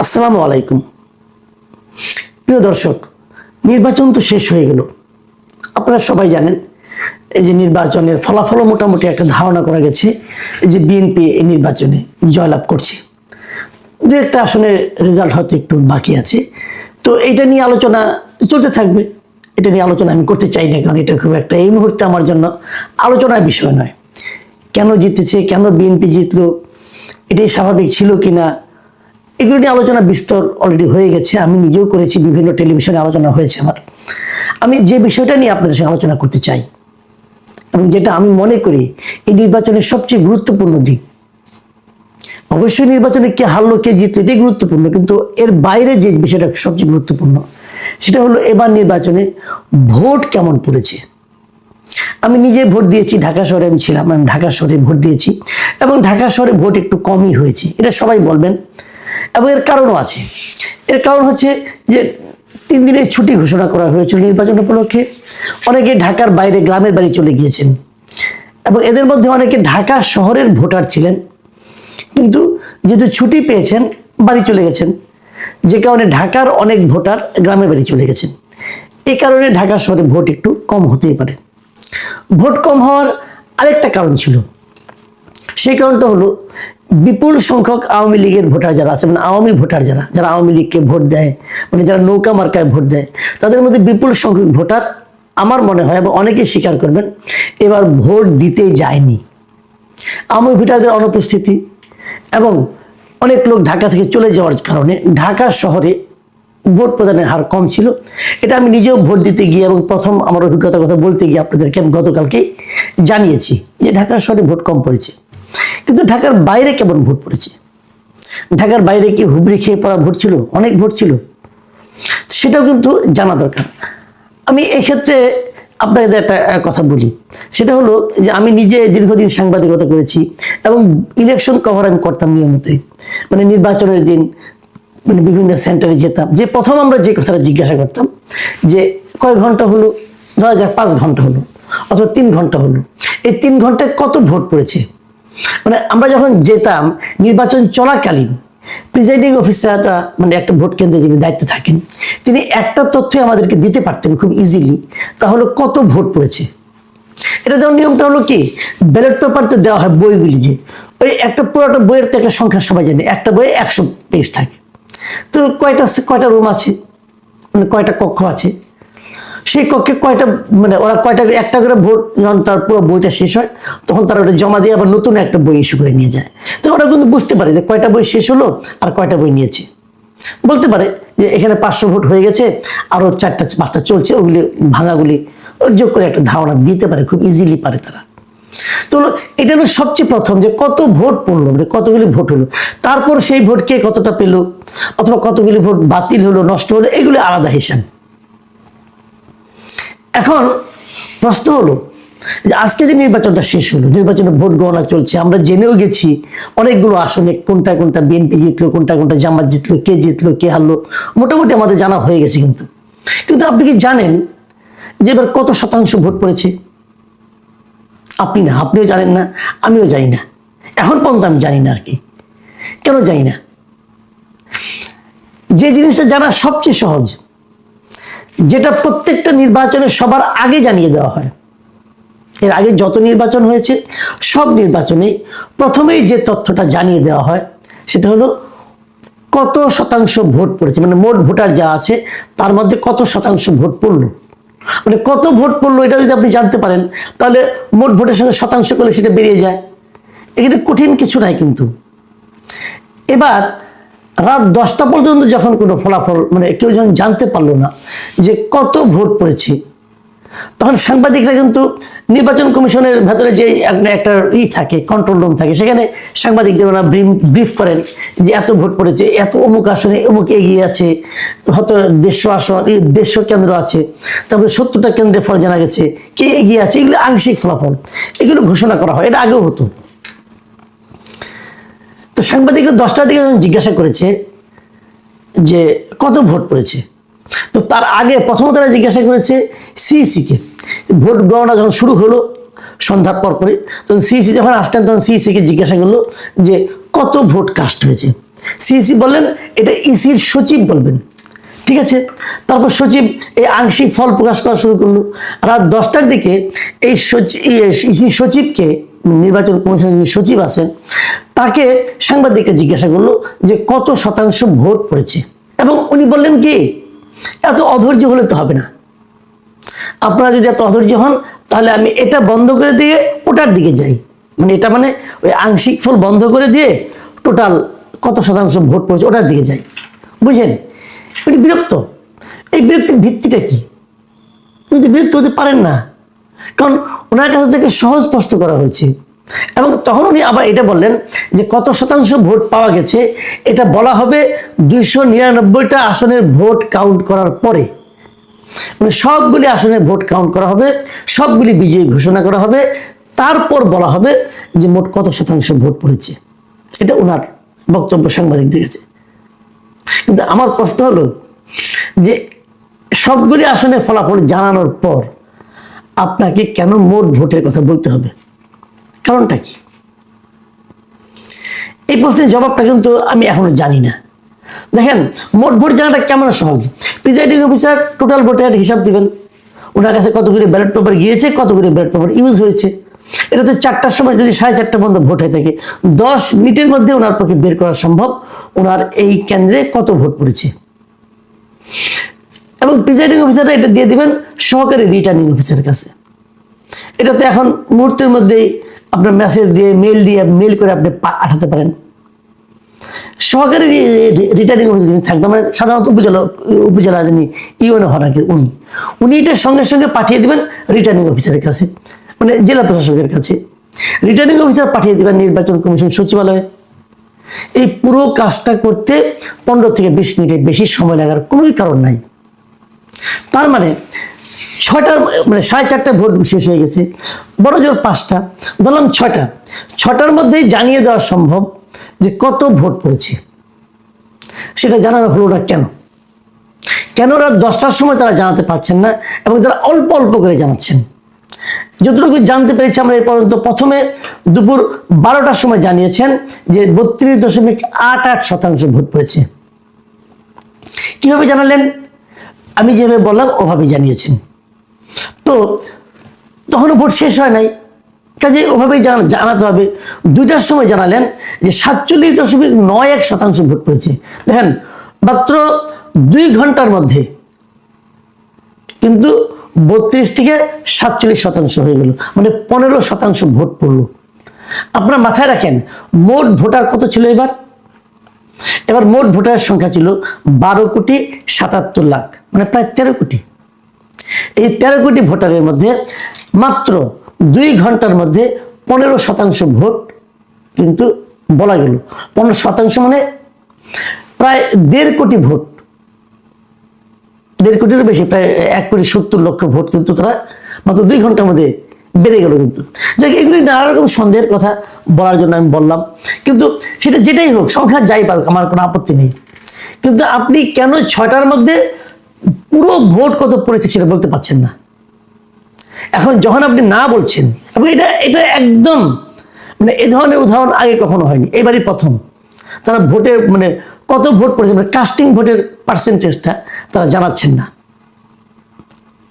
আসসালামু আলাইকুম। প্রিয় দর্শক, নির্বাচন তো শেষ হয়ে গেল। আপনারা সবাই জানেন এই যে নির্বাচনের ফলাফলও মোটামুটি একটা ধারণা করা গেছে, এই যে বিএনপি এই নির্বাচনে জয়লাভ করছে। দু একটা আসনের রেজাল্ট হয়তো একটু বাকি আছে, তো এটা নিয়ে আলোচনা চলতে থাকবে। এটা নিয়ে আলোচনা আমি করতে চাই না, কারণ এটা খুব একটা এই মুহূর্তে আমার জন্য আলোচনার বিষয় নয়। কেন জিতেছে, কেন বিএনপি জিতলো, এটাই স্বাভাবিক ছিল কিনা, এগুলো নিয়ে আলোচনা বিস্তর অলরেডি হয়ে গেছে। আমি নিজেও করেছি, বিভিন্ন টেলিভিশনে আলোচনা হয়েছে আমার। আমি যে বিষয়টা নিয়ে আপনাদের সঙ্গে আলোচনা করতে চাই এবং যেটা আমি মনে করি এই নির্বাচনের সবচেয়ে গুরুত্বপূর্ণ দিক, অবশ্যই নির্বাচনে কে হারলো কে জিতলো এটাই গুরুত্বপূর্ণ, কিন্তু এর বাইরে যে বিষয়টা সবচেয়ে গুরুত্বপূর্ণ সেটা হলো এবার নির্বাচনে ভোট কেমন পড়েছে। আমি নিজে ভোট দিয়েছি, ঢাকা শহরে আমি ছিলাম, আমি ঢাকা শহরে ভোট দিয়েছি এবং ঢাকা শহরে ভোট একটু কমই হয়েছে, এটা সবাই বলবেন। এবং এর কারণও আছে। এর কারণ হচ্ছে যে 3 দিনের ছুটি ঘোষণা করা হয়েছিল নির্বাচন উপলক্ষে। অনেকে ঢাকার বাইরে গ্রামের বাড়ি চলে গিয়েছেন এবং এদের মধ্যে অনেকে ঢাকা শহরের ভোটার ছিলেন, কিন্তু যেহেতু ছুটি পেয়েছেন বাড়ি চলে গেছেন, যে কারণে ঢাকার অনেক ভোটার গ্রামের বাড়ি চলে গেছেন। এই কারণে ঢাকা শহরে ভোট একটু কম হতেই পারে। ভোট কম হওয়ার আরেকটা কারণ ছিল, সেই কারণটা হলো বিপুল সংখ্যক আওয়ামী লীগের ভোটার যারা আছে, মানে আওয়ামী ভোটার যারা আওয়ামী লীগকে ভোট দেয়, মানে যারা নৌকা মার্কায় ভোট দেয়, তাদের মধ্যে বিপুল সংখ্যক ভোটার আমার মনে হয় এবং অনেকে স্বীকার করবেন এবার ভোট দিতে যায়নি। আওয়ামী ভোটারদের অনুপস্থিতি এবং অনেক লোক ঢাকা থেকে চলে যাওয়ার কারণে ঢাকা শহরে ভোট প্রদানের হার কম ছিল। এটা আমি নিজেও ভোট দিতে গিয়ে এবং প্রথম আমার অভিজ্ঞতার কথা বলতে গিয়ে আপনাদেরকে আমি গতকালকেই জানিয়েছি যে ঢাকা শহরে ভোট কম পড়েছে। কিন্তু ঢাকার বাইরে কেমন ভোট পড়েছে? ঢাকার বাইরে কি হুবড়ি খেয়ে পড়া ভোট ছিল? অনেক ভোট ছিল, সেটাও কিন্তু জানা দরকার। আমি এক্ষেত্রে আপনাদের একটা কথা বলি, সেটা হলো যে আমি নিজে দীর্ঘদিন সাংবাদিকতা করেছি এবং ইলেকশন কভার আমি করতাম নিয়মিতই। মানে নির্বাচনের দিন মানে বিভিন্ন সেন্টারে যেতাম, যে প্রথম আমরা যে কথাটা জিজ্ঞাসা করতাম যে কয় ঘন্টা হলো, ধরা যাক 5 ঘন্টা হলো অথবা 3 ঘন্টা হলো, এই 3 ঘন্টায় কত ভোট পড়েছে। মানে আমরা যখন যেতাম নির্বাচন চলাকালীন প্রিজাইডিং অফিসাররা, মানে একটা ভোট কেন্দ্রে যিনি দায়িত্বে থাকেন, তিনি একটা তথ্য আমাদেরকে দিতে পারতেন খুব ইজিলি, তাহলে কত ভোট পড়েছে। এটা দেওয়ার নিয়মটা হলো কি, ব্যালট পেপারতে দেওয়া হয় বইগুলি, যে ওই একটা পুরোটা বইয়ের তো একটা সংখ্যা সবাই জানে, একটা বইয়ে 100 পেজ থাকে, তো কয়টা রুম আছে, মানে কয়টা কক্ষ আছে, সেই কক্ষে কয়টা, মানে ওরা কয়টা একটা করে ভোট, যখন তার পুরো বইটা শেষ হয় তখন তারা ওটা জমা দিয়ে আবার নতুন একটা বই ইস্যু করে নিয়ে যায়। তো ওরা কিন্তু বুঝতে পারে যে কয়টা বই শেষ হলো আর কয়টা বই নিয়েছে। বলতে পারে যে এখানে 500 ভোট হয়ে গেছে, আরও 4টা 5টা চলছে, ওগুলি ভাঙাগুলি যোগ করে একটা ধারণা দিতে পারে, খুব ইজিলি পারে তারা। তো এটা হলো সবচেয়ে প্রথম যে কত ভোট পড়লো, মানে কতগুলি ভোট হলো, তারপর সেই ভোট কে কতটা পেল অথবা কতগুলি ভোট বাতিল হলো, নষ্ট হলো, এগুলি আলাদা হিসাব। এখন প্রশ্ন হলো যে আজকে যে নির্বাচনটা শেষ হলো, নির্বাচনে ভোট গণনা চলছে, আমরা জেনেও গেছি অনেকগুলো আসনে কোনটা কোনটা বিএনপি জিতলো, কোনটা কোনটা জামাত জিতলো, কে জিতলো কে হারলো, মোটামুটি আমাদের জানা হয়ে গেছে। কিন্তু আপনি কি জানেন যে এবার কত শতাংশ ভোট পড়েছে? আপনি না, আপনিও জানেন না, আমিও জানি না, এখন পর্যন্ত আমি জানি না। আর কি কেন জানি না? যে জিনিসটা জানা সবচেয়ে সহজ, যেটা প্রত্যেকটা নির্বাচনে সবার আগে জানিয়ে দেওয়া হয়, এর আগে যত নির্বাচন হয়েছে সব নির্বাচনে প্রথমেই যে তথ্যটা জানিয়ে দেওয়া হয় সেটা হলো কত শতাংশ ভোট পড়েছে, মানে মোট ভোটার যা আছে তার মধ্যে কত শতাংশ ভোট পড়লো। মানে কত ভোট পড়লো এটা যদি আপনি জানতে পারেন তাহলে মোট ভোটের সঙ্গে শতাংশ করলে সেটা বেরিয়ে যায়। এখানে কঠিন কিছু নাই। কিন্তু এবার রাত 10টা পর্যন্ত যখন কোনো ফলাফল, মানে কেউ যখন জানতে পারলো না যে কত ভোট পড়েছে, তখন সাংবাদিকরা কিন্তু নির্বাচন কমিশনের ভেতরে যে একটা থাকে, কন্ট্রোল রুম থাকে, সেখানে সাংবাদিকদের ওরা ব্রিফ করেন যে এত ভোট পড়েছে, এত অমুক আসনে অমুক এগিয়ে আছে, হয়তো 150 আসন 150 কেন্দ্র আছে, তারপরে 70টা কেন্দ্রে ফল জানা গেছে কে এগিয়ে আছে, এগুলো আংশিক ফলাফল, এগুলো ঘোষণা করা হয়। এটা আগেও হতো। তো সাংবাদিকরা 10টার দিকে জিজ্ঞাসা করেছে যে কত ভোট পড়েছে, তো তার আগে প্রথমত তারা জিজ্ঞাসা করেছে সিইসিকে। ভোট গণনা যখন শুরু হলো সন্ধ্যার পরপরই, তখন সিইসি যখন আসলেন তখন সিইসিকে জিজ্ঞাসা করলো যে কত ভোট কাস্ট হয়েছে। সিইসি বললেন এটা ইসির সচিব বলবেন, ঠিক আছে। তারপর সচিব এই আংশিক ফল প্রকাশ করা শুরু করলো। রাত 10টার দিকে এই ইসি সচিবকে, নির্বাচন কমিশনের যিনি সচিব আছেন, তাকে সাংবাদিকরা জিজ্ঞাসা করলো যে কত শতাংশ ভোট পড়েছে, এবং উনি বললেন কি, এত অধৈর্য হলে তো হবে না, আপনারা যদি এত অধৈর্য হন তাহলে আমি এটা বন্ধ করে দিয়ে ওটার দিকে যাই, মানে এটা মানে ওই আংশিক ফল বন্ধ করে দিয়ে টোটাল কত শতাংশ ভোট পড়েছে ওটার দিকে যাই। বুঝেন, উনি বিরক্ত। এই বিরক্তির ভিত্তিটা কি? উনি তো বিরক্ত হতে পারেন না, কারণ ওনার কাছে থেকে সহজ প্রশ্ন করা হয়েছে। এবং তখন উনি আবার এটা বললেন যে কত শতাংশ ভোট পাওয়া গেছে এটা বলা হবে 299টা আসনের ভোট কাউন্ট করার পরে, মানে সবগুলি আসনে ভোট কাউন্ট করা হবে, সবগুলি বিজয়ী ঘোষণা করা হবে, তারপর বলা হবে যে মোট কত শতাংশ ভোট পড়েছে। এটা ওনার বক্তব্য সাংবাদিকদের কাছে। কিন্তু আমার প্রশ্ন হলো যে সবগুলি আসনে ফলাফল জানানোর পর আপনাকে কেন মোট ভোটের কথা বলতে হবে? কারণটা কি? এই প্রশ্নের জবাবটা কিন্তু আমি এখনো জানি না। দেখেন, মোট ভোট জানাটা কেমন সহজ। প্রিজাইডিং অফিসার টোটাল ভোটের হিসাব দিবেন, ওনার কাছে কতগুলি ব্যালট পেপার গিয়েছে, কতগুলি ব্যালট পেপার ইউজ হয়েছে। এটা তো 4টার সময় যদি 4:30 পর্যন্ত ভোট হয়ে থাকে, 10 মিনিটের মধ্যে ওনার পক্ষে বের করা সম্ভব ওনার এই কেন্দ্রে কত ভোট পড়েছে। এবং প্রিজাইডিং অফিসাররা এটা দিয়ে দিবেন সহকারী রিটার্নিং অফিসারের কাছে। এটাতে এখন মুহূর্তের মধ্যেই আপনার মেসেজ দিয়ে মেল করে আপনি পাঠাতে পারেন। সহকারী রিটার্নিং অফিসার যিনি থাকবেন, মানে সাধারণত উপজেলা যিনি ইউএনও হন আর কি, উনি এটা সঙ্গে সঙ্গে পাঠিয়ে দিবেন রিটার্নিং অফিসারের কাছে, মানে জেলা প্রশাসকের কাছে। রিটার্নিং অফিসার পাঠিয়ে দিবেন নির্বাচন কমিশন সচিবালয়ে। এই পুরো কাজটা করতে 15 থেকে 20 মিনিটের বেশি সময় লাগার কোনোই কারণ নাই। তার মানে 6টার মানে 4:30 ভোট শেষ হয়ে গেছে, বড় জোর 5টা, ধরলাম 6টার মধ্যেই জানিয়ে দেওয়া সম্ভব যে কত ভোট পড়েছে। সেটা জানানো হলো না কেন? কেন রাত 10টার সময় তারা জানাতে পারছেন না, এবং তারা অল্প অল্প করে জানাচ্ছেন? যতটুকু জানতে পেরেছি আমরা এই পর্যন্ত, প্রথমে দুপুর 12টার সময় জানিয়েছেন যে 32.88% ভোট পড়েছে। কিভাবে জানালেন? আমি যেভাবে বললাম ওভাবে জানিয়েছেন। তো তখনও ভোট শেষ হয় নাই, কাজে ওভাবেই জানাতে হবে। 2টার সময় জানালেন যে 47.91% ভোট পড়েছে। দেখেন, মাত্র 2 ঘন্টার মধ্যে কিন্তু 32 থেকে 47% হয়ে গেল, মানে 15% ভোট পড়লো। আপনারা মাথায় রাখেন মোট ভোটার কত ছিল এবার মোট ভোটারের সংখ্যা ছিল 12,77,00,000, মানে প্রায় 13 কোটি। এই 13 কোটি ভোটারের মধ্যে মাত্র 2 ঘন্টার মধ্যে 15% ভোট কিন্তু বলা গেল। 15% মানে প্রায় 1.5 কোটি ভোট, 1.5 কোটিরও বেশি, প্রায় 1,70,00,000 ভোট কিন্তু তারা মাত্র 2 ঘন্টার মধ্যে বেড়ে গেল। কিন্তু যাক, এগুলি নানা রকম সন্দেহের কথা বলার জন্য আমি বললাম। কিন্তু সেটা যেটাই হোক, সংখ্যা যাই পাক, আমার কোনো আপত্তি নেই। কিন্তু আপনি কেন 6টার মধ্যে পুরো ভোট কত পড়েছে সেটা বলতে পারছেন না? এখন যখন আপনি না বলছেন, এবং এটা একদম মানে এ ধরনের উদাহরণ আগে কখনো হয়নি, এবারই প্রথম তারা ভোটের মানে কত ভোট পড়েছে, মানে কাস্টিং ভোটের পার্সেন্টেজটা তারা জানাচ্ছেন না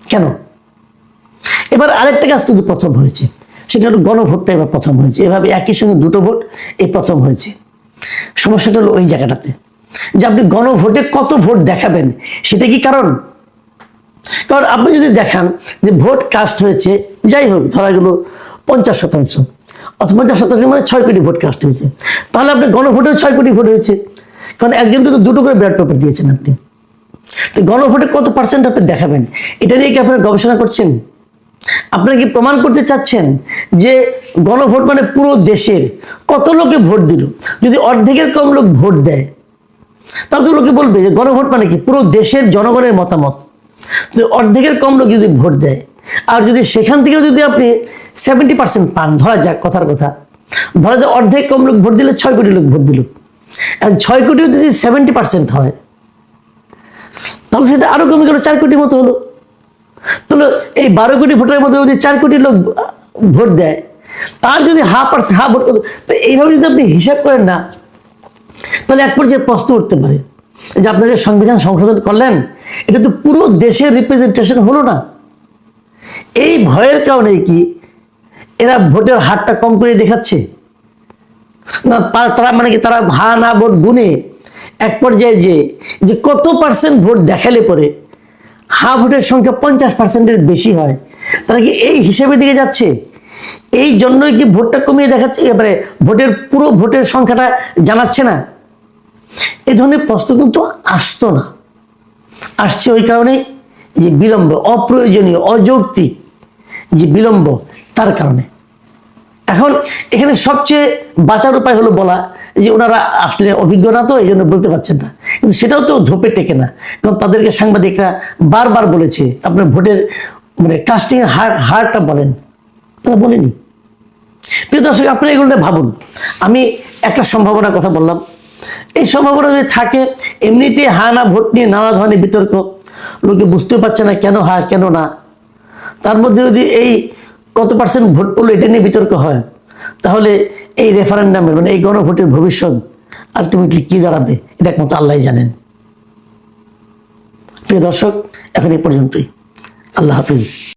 কেন? এবার আরেকটা কাজ কিন্তু প্রথম হয়েছে, সেটা হলো গণভোটটা এবার প্রথম হয়েছে। এভাবে একই সঙ্গে 2টো ভোট এই প্রথম হয়েছে। সমস্যাটা হলো ওই জায়গাটাতে যে আপনি গণভোটে কত ভোট দেখাবেন, সেটা কি কারণ? কারণ আপনি যদি দেখান যে ভোট কাস্ট হয়েছে, যাই হোক ধরা গেল 50%, অথবা 50% মানে 6 কোটি ভোট কাস্ট হয়েছে, তাহলে আপনি গণভোটেও 6 কোটি ভোট হয়েছে, কারণ একজনকে তো 2টো করে ব্যালট পেপার দিয়েছেন আপনি। তো গণভোটে কত পার্সেন্ট আপনি দেখাবেন, এটা নিয়ে কি আপনারা গবেষণা করছেন? আপনারা কি প্রমাণ করতে চাচ্ছেন যে গণভোট মানে পুরো দেশের কত লোকে ভোট দিল? যদি অর্ধেকের কম লোক ভোট দেয়, তাহলে তো লোকে বলবে যে গণভোট মানে কি পুরো দেশের জনগণের মতামত। তো অর্ধেকের কম লোক যদি ভোট দেয়, আর যদি সেখান থেকেও যদি আপনি 70% পান, ধরা যাক কথার কথা, ধরা যাক অর্ধেক কম লোক ভোট দিলে 6 কোটি লোক ভোট দিল, আর 6 কোটিও যদি 70% হয়, তাহলে সেটা আরো কমে গেল 4 কোটির মতো হলো। তাহলে এই 12 কোটি ভোটারের মধ্যে যদি 4 কোটি লোক ভোট দেয়, তার যদি হাফ ভোট, এইভাবে যদি আপনি হিসাব করেন না, তাহলে এক পর্যায়ে প্রশ্ন উঠতে পারে যে আপনাদের সংবিধান সংশোধন করলেন, এটা তো পুরো দেশের রিপ্রেজেন্টেশন হলো না। এই ভয়ের কারণে কি এরা ভোটের হারটা কম করে দেখাচ্ছে না? তারা মানে কি তারা হা না ভোট গুনে এক পর্যায়ে যে কত পার্সেন্ট ভোট দেখালে পরে হা ভোটের সংখ্যা 50%-এর বেশি হয়, তারা কি এই হিসেবে দিকে যাচ্ছে? এই জন্যই কি ভোটটা কমিয়ে দেখাচ্ছে, এবারে পুরো ভোটের সংখ্যাটা জানাচ্ছে না? এই ধরনের প্রশ্ন কিন্তু আসতো না, আসছে ওই কারণে যে বিলম্ব, অপ্রয়োজনীয় অযৌক্তিক যে বিলম্ব, তার কারণে। এখন এখানে সবচেয়ে বাঁচার উপায় হলো বলা যে ওনারা আসলে অভিজ্ঞ না, তো এই জন্য বলতে পারছেন না। কিন্তু সেটাও তো ধোপে টেকে না, কারণ তাদেরকে সাংবাদিকরা বারবার বলেছে আপনার ভোটের মানে কাস্টিং এর হারটা বলেন, তারা বলেনি। প্রিয় দর্শক, আপনি এগুলো ভাবুন। আমি একটা সম্ভাবনার কথা বললাম, এই সম্ভাবনা যদি থাকে, এমনিতে হা না ভোট নিয়ে নানা ধরনের বিতর্ক, লোকে বুঝতেও পারছে না কেন হা কেন না, তার মধ্যে যদি এই কত পার্সেন্ট ভোট পড়লো এটা নিয়ে বিতর্ক হয়, তাহলে এই রেফারেন্ডামের মানে এই গণভোটের ভবিষ্যৎ আলটিমেটলি কি দাঁড়াবে এটা একমাত্র আল্লাহ জানেন। প্রিয় দর্শক, এখন এই পর্যন্তই। আল্লাহ হাফিজ।